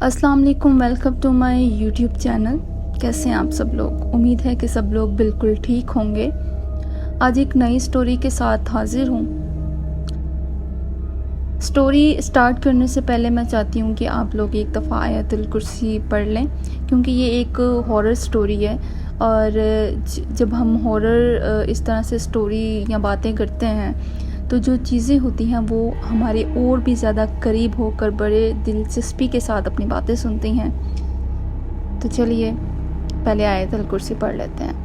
अस्सलाम वालेकुम, welcome to my YouTube channel. कैसे हैं आप सब लोग? उम्मीद है कि सब लोग बिल्कुल ठीक होंगे। आज एक नई स्टोरी के साथ हाजिर हूँ। स्टोरी स्टार्ट करने से पहले मैं चाहती हूँ कि आप लोग एक दफ़ा आयतुल कुर्सी पढ़ लें, क्योंकि ये एक हॉरर स्टोरी है। और जब हम हॉरर इस तरह से स्टोरी या बातें करते हैं तो जो चीज़ें होती हैं वो हमारे और भी ज़्यादा करीब होकर बड़े दिलचस्पी के साथ अपनी बातें सुनती हैं। तो चलिए पहले आयतुल कुर्सी पढ़ लेते हैं।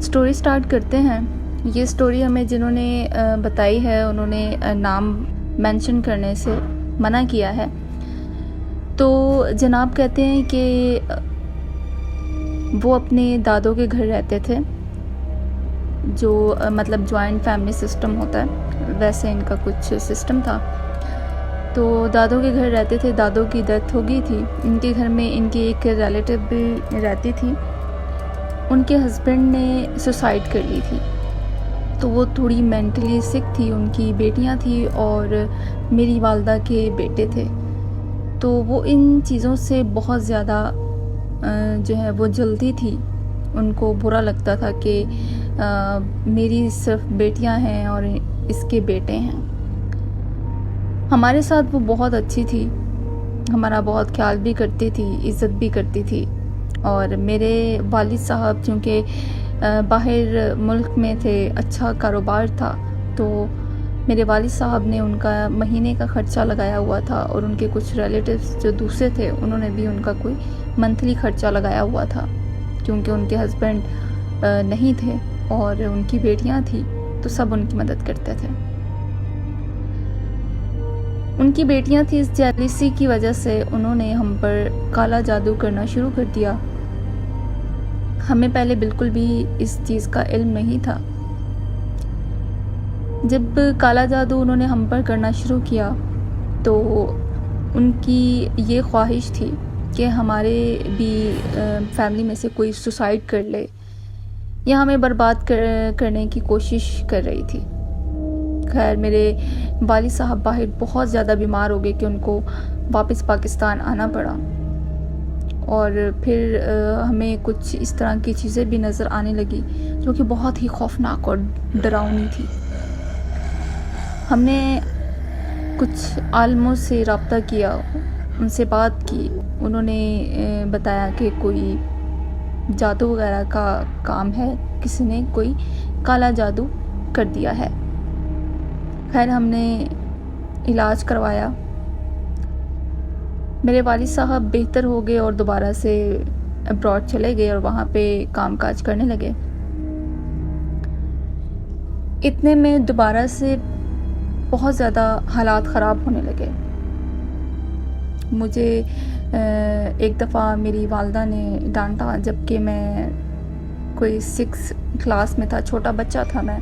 स्टोरी स्टार्ट करते हैं। ये स्टोरी हमें जिन्होंने बताई है उन्होंने नाम मेंशन करने से मना किया है। तो जनाब कहते हैं कि वो अपने दादों के घर रहते थे, जो मतलब जॉइंट फैमिली सिस्टम होता है वैसे इनका कुछ सिस्टम था। तो दादों के घर रहते थे, दादों की डेथ हो गई थी। इनके घर में इनकी एक रिलेटिव भी रहती थी। उनके हस्बैंड ने सुसाइड कर ली थी, तो वो थोड़ी मेंटली सिक थी। उनकी बेटियां थी और मेरी वालदा के बेटे थे। तो वो इन चीज़ों से बहुत ज़्यादा जो है वो जलती थी। उनको बुरा लगता था कि मेरी सिर्फ बेटियां हैं और इसके बेटे हैं। हमारे साथ वो बहुत अच्छी थी, हमारा बहुत ख्याल भी करती थी, इज़्ज़त भी करती थी। और मेरे वालिद साहब चूँकि बाहर मुल्क में थे, अच्छा कारोबार था, तो मेरे वालिद साहब ने उनका महीने का ख़र्चा लगाया हुआ था। और उनके कुछ रिलेटिव्स जो दूसरे थे उन्होंने भी उनका कोई मंथली ख़र्चा लगाया हुआ था, क्योंकि उनके हस्बैंड नहीं थे और उनकी बेटियां थी, तो सब उनकी मदद करते थे। उनकी बेटियां थी, इस जेलसी की वजह से उन्होंने हम पर काला जादू करना शुरू कर दिया। हमें पहले बिल्कुल भी इस चीज़ का इल्म नहीं था। जब काला जादू उन्होंने हम पर करना शुरू किया तो उनकी ये ख्वाहिश थी कि हमारे भी फैमिली में से कोई सुसाइड कर ले या हमें बर्बाद करने की कोशिश कर रही थी। खैर, मेरे वालिद साहब बाहर बहुत ज़्यादा बीमार हो गए कि उनको वापस पाकिस्तान आना पड़ा। और फिर हमें कुछ इस तरह की चीज़ें भी नज़र आने लगी जो कि बहुत ही खौफनाक और डरावनी थी। हमने कुछ आलमों से रब्ता किया, उनसे बात की। उन्होंने बताया कि कोई जादू वगैरह का काम है, किसी ने कोई काला जादू कर दिया है। खैर, हमने इलाज करवाया। मेरे वालिद साहब बेहतर हो गए और दोबारा से अब्रॉड चले गए और वहाँ पे कामकाज करने लगे। इतने में दोबारा से बहुत ज़्यादा हालात ख़राब होने लगे। मुझे एक दफ़ा मेरी वालदा ने डांटा, जबकि मैं कोई 6 क्लास में था, छोटा बच्चा था। मैं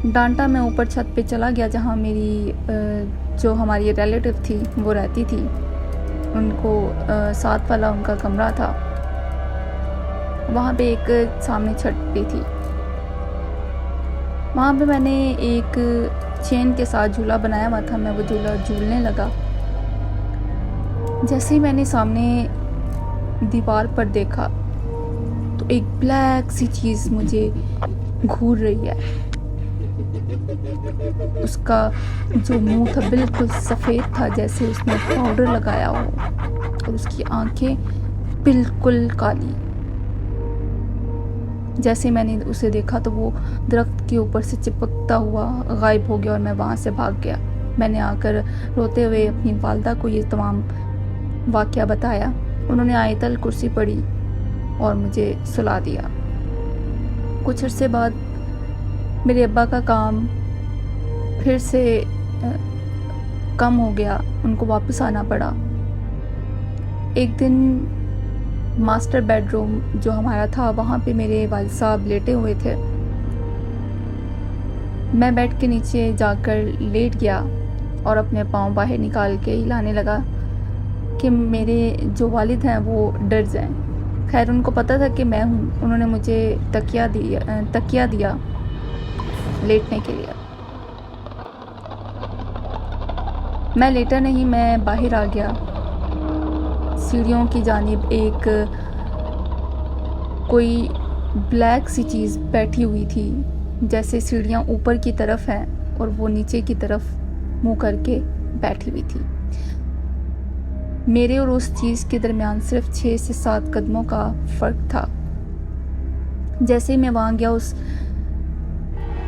डांटा, मैं ऊपर छत पे चला गया जहाँ मेरी जो हमारी रिलेटिव थी वो रहती थी। उनको साथ वाला उनका कमरा था, वहाँ पे एक सामने छत पे थी। वहाँ पे मैंने एक चेन के साथ झूला बनाया हुआ था। मैं वो झूला झूलने लगा। जैसे ही मैंने सामने दीवार पर देखा तो एक ब्लैक सी चीज़ मुझे घूर रही है। उसका जो मुंह था बिल्कुल सफ़ेद था, जैसे उसने पाउडर लगाया हो, और उसकी आंखें बिल्कुल काली। जैसे मैंने उसे देखा तो वो दरख्त के ऊपर से चिपकता हुआ गायब हो गया और मैं वहाँ से भाग गया। मैंने आकर रोते हुए अपनी वालदा को ये तमाम वाक़या बताया। उन्होंने आयतुल कुर्सी पढ़ी और मुझे सुला दिया। कुछ अरसे बाद मेरे अब्बा का काम फिर से कम हो गया, उनको वापस आना पड़ा। एक दिन मास्टर बेडरूम जो हमारा था, वहाँ पे मेरे वालिद साहब लेटे हुए थे। मैं बेड के नीचे जाकर लेट गया और अपने पाँव बाहर निकाल के हिलाने लगा कि मेरे जो वालिद हैं वो डर जाएं। खैर उनको पता था कि मैं हूँ। उन्होंने मुझे तकिया दिया लेटने के लिए। मैं लेटा नहीं, मैं बाहर आ गया। सीढ़ियों की जानिब एक कोई ब्लैक सी चीज़ बैठी हुई थी, जैसे सीढ़ियाँ ऊपर की तरफ हैं और वो नीचे की तरफ मुंह करके बैठी हुई थी। मेरे और उस चीज़ के दरमियान सिर्फ 6 से 7 कदमों का फ़र्क था। जैसे ही मैं वहाँ गया, उस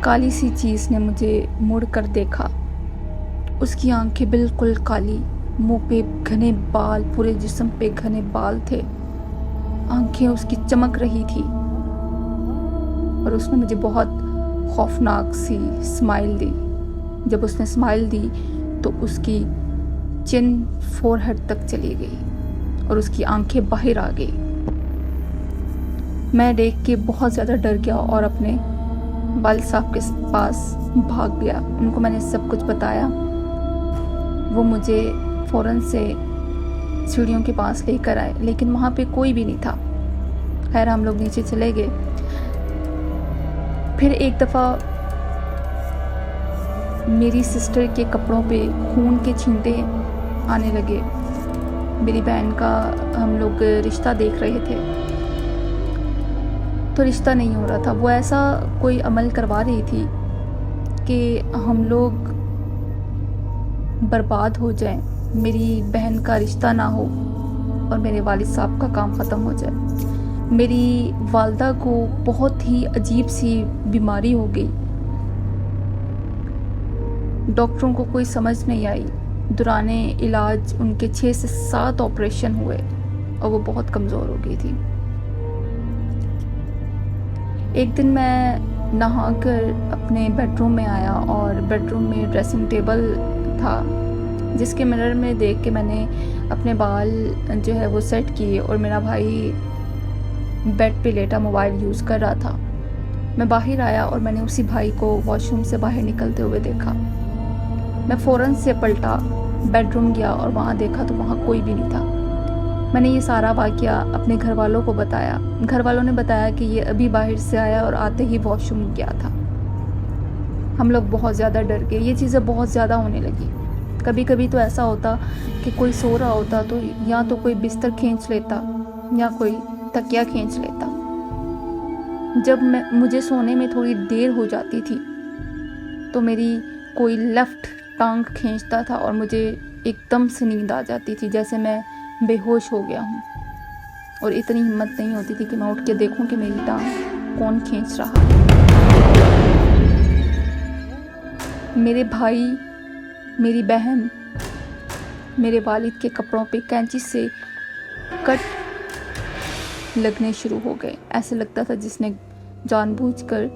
काली सी चीज़ ने मुझे मुड़ कर देखा। उसकी आंखें बिल्कुल काली, मुंह पे घने बाल, पूरे जिस्म पे घने बाल थे। आंखें उसकी चमक रही थी और उसने मुझे बहुत खौफनाक सी स्माइल दी। जब उसने स्माइल दी तो उसकी चिन फोरहेड तक चली गई और उसकी आंखें बाहर आ गई। मैं देख के बहुत ज़्यादा डर गया और अपने वालिद साहब के पास भाग गया। उनको मैंने सब कुछ बताया। वो मुझे फ़ौरन से सीढ़ियों के पास लेकर आए, लेकिन वहाँ पे कोई भी नहीं था। खैर हम लोग नीचे चले गए। फिर एक दफ़ा मेरी सिस्टर के कपड़ों पे खून के छींटे आने लगे। मेरी बहन का हम लोग रिश्ता देख रहे थे, तो रिश्ता नहीं हो रहा था। वो ऐसा कोई अमल करवा रही थी कि हम लोग बर्बाद हो जाएं, मेरी बहन का रिश्ता ना हो और मेरे वालिद साहब का काम ख़त्म हो जाए। मेरी वालदा को बहुत ही अजीब सी बीमारी हो गई। डॉक्टरों को कोई समझ नहीं आई। दौराने इलाज उनके 6 से 7 ऑपरेशन हुए और वो बहुत कमज़ोर हो गई थी। एक दिन मैं नहाकर अपने बेडरूम में आया और बेडरूम में ड्रेसिंग टेबल था, जिसके मिरर में देख के मैंने अपने बाल जो है वो सेट किए और मेरा भाई बेड पे लेटा मोबाइल यूज़ कर रहा था। मैं बाहर आया और मैंने उसी भाई को वॉशरूम से बाहर निकलते हुए देखा। मैं फ़ौरन से पलटा, बेडरूम गया और वहाँ देखा तो वहाँ कोई भी नहीं था। मैंने ये सारा वाक़या अपने घर वालों को बताया। घर वालों ने बताया कि ये अभी बाहर से आया और आते ही वॉशरूम गया था। हम लोग बहुत ज़्यादा डर गए। ये चीज़ें बहुत ज़्यादा होने लगी। कभी कभी तो ऐसा होता कि कोई सो रहा होता तो या तो कोई बिस्तर खींच लेता या कोई तकिया खींच लेता। जब मुझे सोने में थोड़ी देर हो जाती थी तो मेरी कोई लेफ़्ट टांग खींचता था और मुझे एकदम से नींद आ जाती थी, जैसे मैं बेहोश हो गया हूँ। और इतनी हिम्मत नहीं होती थी कि मैं उठ के देखूं कि मेरी टांग कौन खींच रहा है। मेरे भाई, मेरी बहन, मेरे वालिद के कपड़ों पे कैंची से कट लगने शुरू हो गए। ऐसे लगता था जिसने जानबूझकर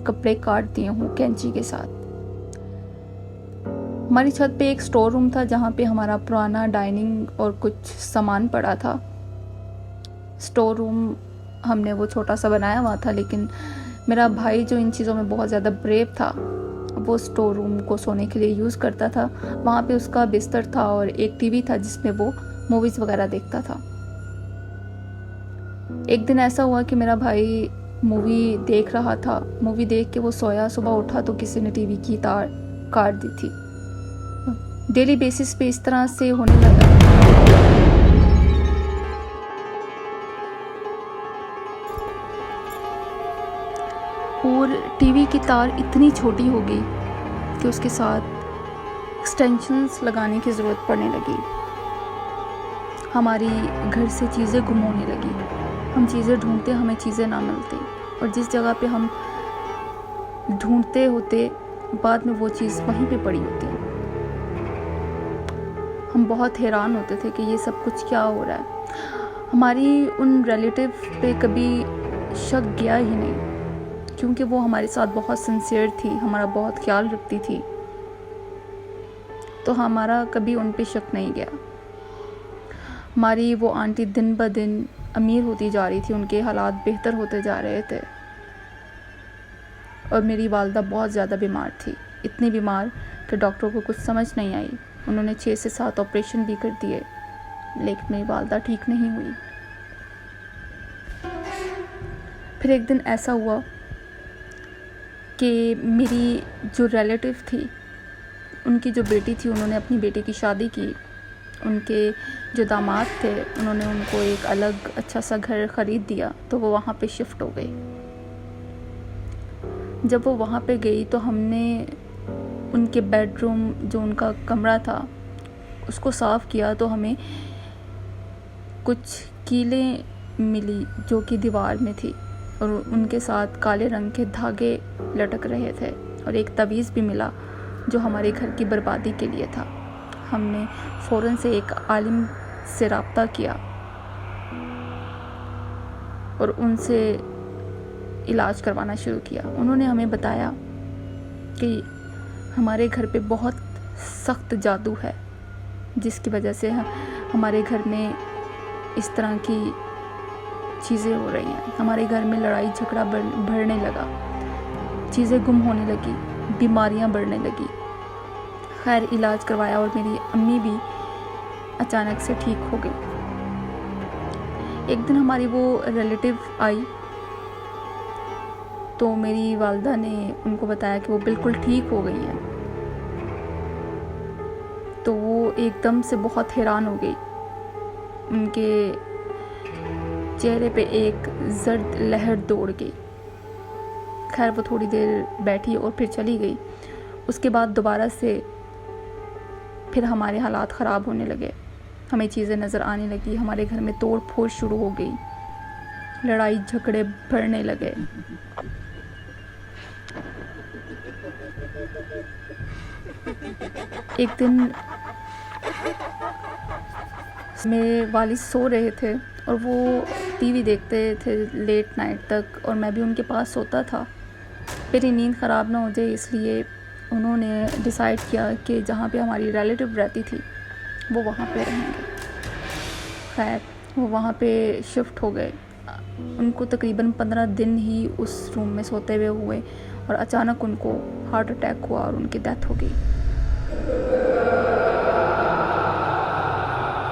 कपड़े काट दिए हों कैंची के साथ। हमारी छत पे एक स्टोर रूम था जहाँ पे हमारा पुराना डाइनिंग और कुछ सामान पड़ा था। स्टोर रूम हमने वो छोटा सा बनाया हुआ था, लेकिन मेरा भाई जो इन चीज़ों में बहुत ज़्यादा ब्रेव था, वो स्टोर रूम को सोने के लिए यूज़ करता था। वहाँ पे उसका बिस्तर था और एक टीवी था जिसमें वो मूवीज़ वगैरह देखता था। एक दिन ऐसा हुआ कि मेरा भाई मूवी देख रहा था। मूवी देख के वो सोया। सुबह उठा तो किसी ने टीवी की तार काट दी थी। डेली बेसिस पे इस तरह से होने लगा। और टीवी की तार इतनी छोटी हो गई कि उसके साथ एक्सटेंशंस लगाने की ज़रूरत पड़ने लगी। हमारी घर से चीज़ें गुम होने लगी। हम चीज़ें ढूंढते, हमें चीज़ें ना मिलती, और जिस जगह पे हम ढूंढते होते बाद में वो चीज़ वहीं पे पड़ी होती। हम बहुत हैरान होते थे कि ये सब कुछ क्या हो रहा है। हमारी उन रिलेटिव पे कभी शक गया ही नहीं, क्योंकि वो हमारे साथ बहुत सिंसियर थी, हमारा बहुत ख्याल रखती थी, तो हमारा कभी उन पे शक नहीं गया। हमारी वो आंटी दिन ब दिन अमीर होती जा रही थी, उनके हालात बेहतर होते जा रहे थे, और मेरी वालदा बहुत ज़्यादा बीमार थी। इतनी बीमार कि डॉक्टरों को कुछ समझ नहीं आई। उन्होंने 6 से 7 ऑपरेशन भी कर दिए लेकिन मेरी वालदा ठीक नहीं हुई। फिर एक दिन ऐसा हुआ कि मेरी जो रिलेटिव थी, उनकी जो बेटी थी, उन्होंने अपनी बेटी की शादी की। उनके जो दामाद थे उन्होंने उनको एक अलग अच्छा सा घर ख़रीद दिया, तो वो वहाँ पे शिफ्ट हो गई। जब वो वहाँ पे गई तो हमने उनके बेडरूम, जो उनका कमरा था, उसको साफ़ किया तो हमें कुछ कीलें मिली जो कि दीवार में थी, और उनके साथ काले रंग के धागे लटक रहे थे, और एक तवीज़ भी मिला जो हमारे घर की बर्बादी के लिए था। हमने फ़ौरन से एक आलिम से रब्ता किया और उनसे इलाज करवाना शुरू किया। उन्होंने हमें बताया कि हमारे घर पे बहुत सख्त जादू है, जिसकी वजह से हमारे घर में इस तरह की चीज़ें हो रही हैं। हमारे घर में लड़ाई झगड़ा बढ़ने लगा, चीज़ें गुम होने लगी, बीमारियां बढ़ने लगी। खैर इलाज करवाया और मेरी अम्मी भी अचानक से ठीक हो गई। एक दिन हमारी वो रिलेटिव आई तो मेरी वालदा ने उनको बताया कि वो बिल्कुल ठीक हो गई हैं। तो वो एकदम से बहुत हैरान हो गई। उनके चेहरे पे एक जर्द लहर दौड़ गई। खैर वो थोड़ी देर बैठी और फिर चली गई। उसके बाद दोबारा से फिर हमारे हालात ख़राब होने लगे, हमें चीज़ें नज़र आने लगी, हमारे घर में तोड़ फोड़ शुरू हो गई, लड़ाई झगड़े बढ़ने लगे। एक दिन मेरे वालिद सो रहे थे और वो टीवी देखते थे लेट नाइट तक, और मैं भी उनके पास सोता था। मेरी नींद ख़राब ना हो जाए इसलिए उन्होंने डिसाइड किया कि जहाँ पे हमारी रिलेटिव रहती थी वो वहाँ पे रहेंगे। खैर वो वहाँ पे शिफ्ट हो गए। उनको तकरीबन 15 दिन ही उस रूम में सोते हुए हुए और अचानक उनको हार्ट अटैक हुआ और उनकी डेथ हो गई।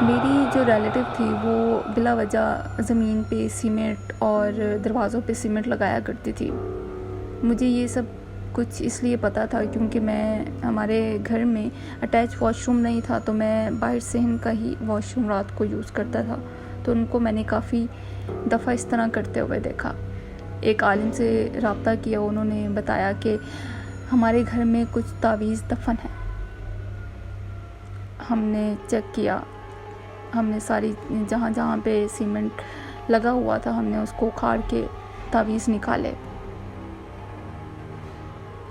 मेरी जो रिलेटिव थी वो बिला वजह ज़मीन पे सीमेंट और दरवाज़ों पे सीमेंट लगाया करती थी। मुझे ये सब कुछ इसलिए पता था क्योंकि हमारे घर में अटैच वॉशरूम नहीं था, तो मैं बाहर से इनका ही वॉशरूम रात को यूज़ करता था। तो उनको मैंने काफ़ी दफ़ा इस तरह करते हुए देखा। एक आलिम से रब्ता किया, उन्होंने बताया कि हमारे घर में कुछ तावीज़ दफन है। हमने चेक किया, हमने सारी जहाँ जहाँ पे सीमेंट लगा हुआ था हमने उसको उखाड़ के तावीज़ निकाले।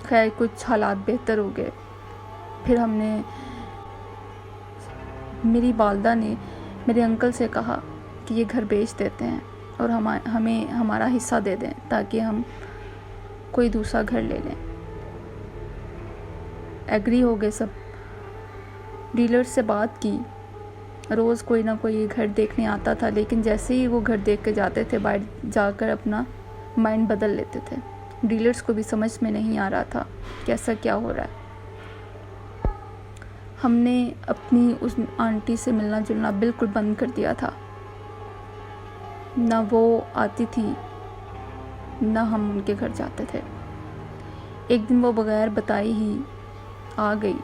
खैर कुछ हालात बेहतर हो गए। फिर मेरी वालदा ने मेरे अंकल से कहा कि ये घर बेच देते हैं और हमें हमारा हिस्सा दे दें ताकि हम कोई दूसरा घर ले लें। एग्री हो गए सब। डीलर से बात की, रोज़ कोई ना कोई घर देखने आता था, लेकिन जैसे ही वो घर देख के जाते थे बाहर जाकर अपना माइंड बदल लेते थे। डीलर्स को भी समझ में नहीं आ रहा था कि ऐसा क्या हो रहा है। हमने अपनी उस आंटी से मिलना जुलना बिल्कुल बंद कर दिया था। ना वो आती थी ना हम उनके घर जाते थे। एक दिन वो बगैर बताई ही आ गई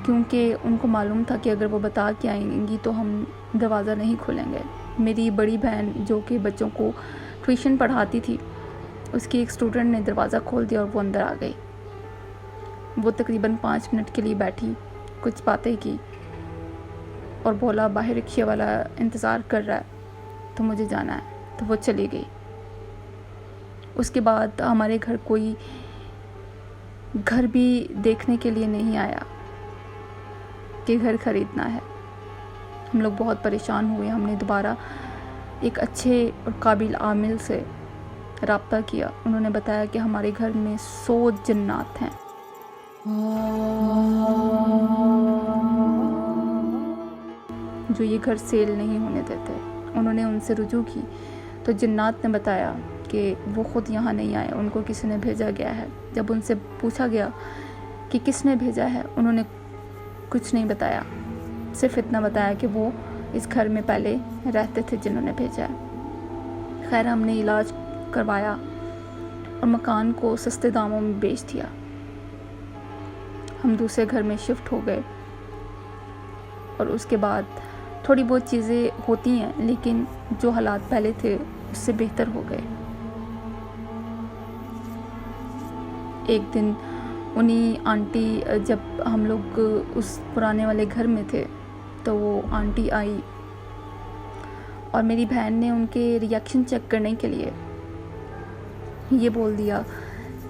क्योंकि उनको मालूम था कि अगर वो बता के आएंगी तो हम दरवाज़ा नहीं खोलेंगे। मेरी बड़ी बहन जो कि बच्चों को ट्यूशन पढ़ाती थी, उसकी एक स्टूडेंट ने दरवाज़ा खोल दिया और वो अंदर आ गई। वो तकरीबन 5 मिनट के लिए बैठी, कुछ बातें की और बोला बाहर रिक्शे वाला इंतज़ार कर रहा है तो मुझे जाना है, तो वो चली गई। उसके बाद हमारे घर कोई घर भी देखने के लिए नहीं आया कि घर ख़रीदना है। हम लोग बहुत परेशान हुए। हमने दोबारा एक अच्छे और काबिल आमिल से रब्ता किया। उन्होंने बताया कि हमारे घर में 100 जन्नात हैं। जो ये घर सेल नहीं होने देते। उन्होंने उनसे रुजू की तो जन्नात ने बताया कि वो ख़ुद यहाँ नहीं आए, उनको किसी ने भेजा गया है। जब उनसे पूछा गया कि किसने भेजा है, उन्होंने कुछ नहीं बताया, सिर्फ इतना बताया कि वो इस घर में पहले रहते थे जिन्होंने भेजा है। खैर हमने इलाज करवाया और मकान को सस्ते दामों में बेच दिया। हम दूसरे घर में शिफ्ट हो गए और उसके बाद थोड़ी बहुत चीज़ें होती हैं, लेकिन जो हालात पहले थे उससे बेहतर हो गए। एक दिन उन्हीं आंटी, जब हम लोग उस पुराने वाले घर में थे, तो वो आंटी आई और मेरी बहन ने उनके रिएक्शन चेक करने के लिए ये बोल दिया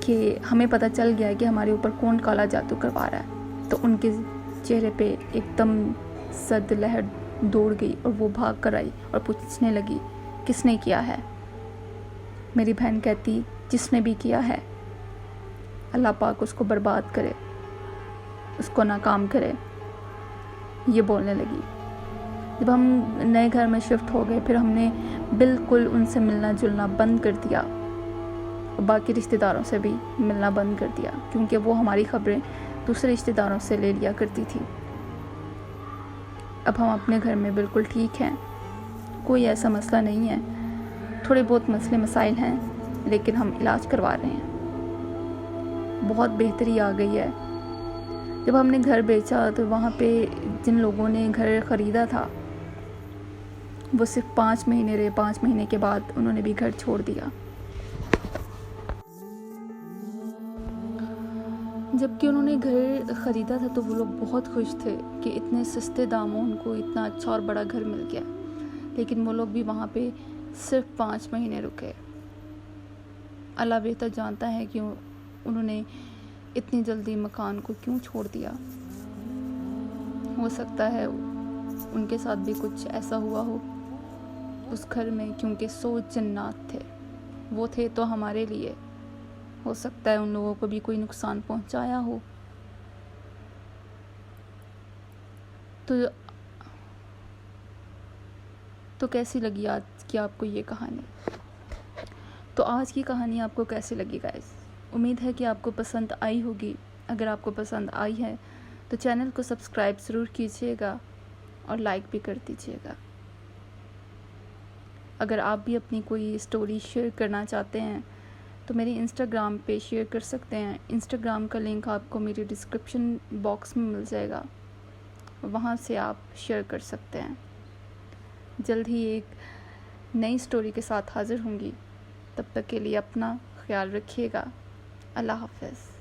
कि हमें पता चल गया है कि हमारे ऊपर कौन काला जादू करवा रहा है। तो उनके चेहरे पे एकदम सर्द लहर दौड़ गई और वो भाग कर आई और पूछने लगी किसने किया है। मेरी बहन कहती जिसने भी किया है अल्लाह पाक उसको बर्बाद करे, उसको नाकाम करे, ये बोलने लगी। जब हम नए घर में शिफ्ट हो गए फिर हमने बिल्कुल उनसे मिलना जुलना बंद कर दिया और बाकी रिश्तेदारों से भी मिलना बंद कर दिया, क्योंकि वो हमारी खबरें दूसरे रिश्तेदारों से ले लिया करती थी। अब हम अपने घर में बिल्कुल ठीक हैं, कोई ऐसा मसला नहीं है। थोड़े बहुत मसले मसाइल हैं लेकिन हम इलाज करवा रहे हैं, बहुत बेहतरी आ गई है। जब हमने घर बेचा तो वहाँ पे जिन लोगों ने घर ख़रीदा था वो सिर्फ 5 महीने रहे। 5 महीने के बाद उन्होंने भी घर छोड़ दिया। जबकि उन्होंने घर ख़रीदा था तो वो लोग बहुत खुश थे कि इतने सस्ते दामों उनको इतना अच्छा और बड़ा घर मिल गया, लेकिन वो लोग भी वहाँ पे सिर्फ 5 महीने रुके। अल्लाह बेहतर जानता है कि उन्होंने इतनी जल्दी मकान को क्यों छोड़ दिया। हो सकता है उनके साथ भी कुछ ऐसा हुआ हो उस घर में, क्योंकि 100 जन्नात थे, वो थे तो हमारे लिए। हो सकता है उन लोगों को भी कोई नुकसान पहुंचाया हो। तो कैसी लगी आज की आपको ये कहानी? तो आज की कहानी आपको कैसी लगी गाइस? उम्मीद है कि आपको पसंद आई होगी। अगर आपको पसंद आई है तो चैनल को सब्सक्राइब ज़रूर कीजिएगा और लाइक भी कर दीजिएगा। अगर आप भी अपनी कोई स्टोरी शेयर करना चाहते हैं तो मेरे इंस्टाग्राम पे शेयर कर सकते हैं। इंस्टाग्राम का लिंक आपको मेरे डिस्क्रिप्शन बॉक्स में मिल जाएगा, वहाँ से आप शेयर कर सकते हैं। जल्द ही एक नई स्टोरी के साथ हाज़िर होंगी। तब तक के लिए अपना ख्याल रखिएगा। अल्लाह हाफ़िज़।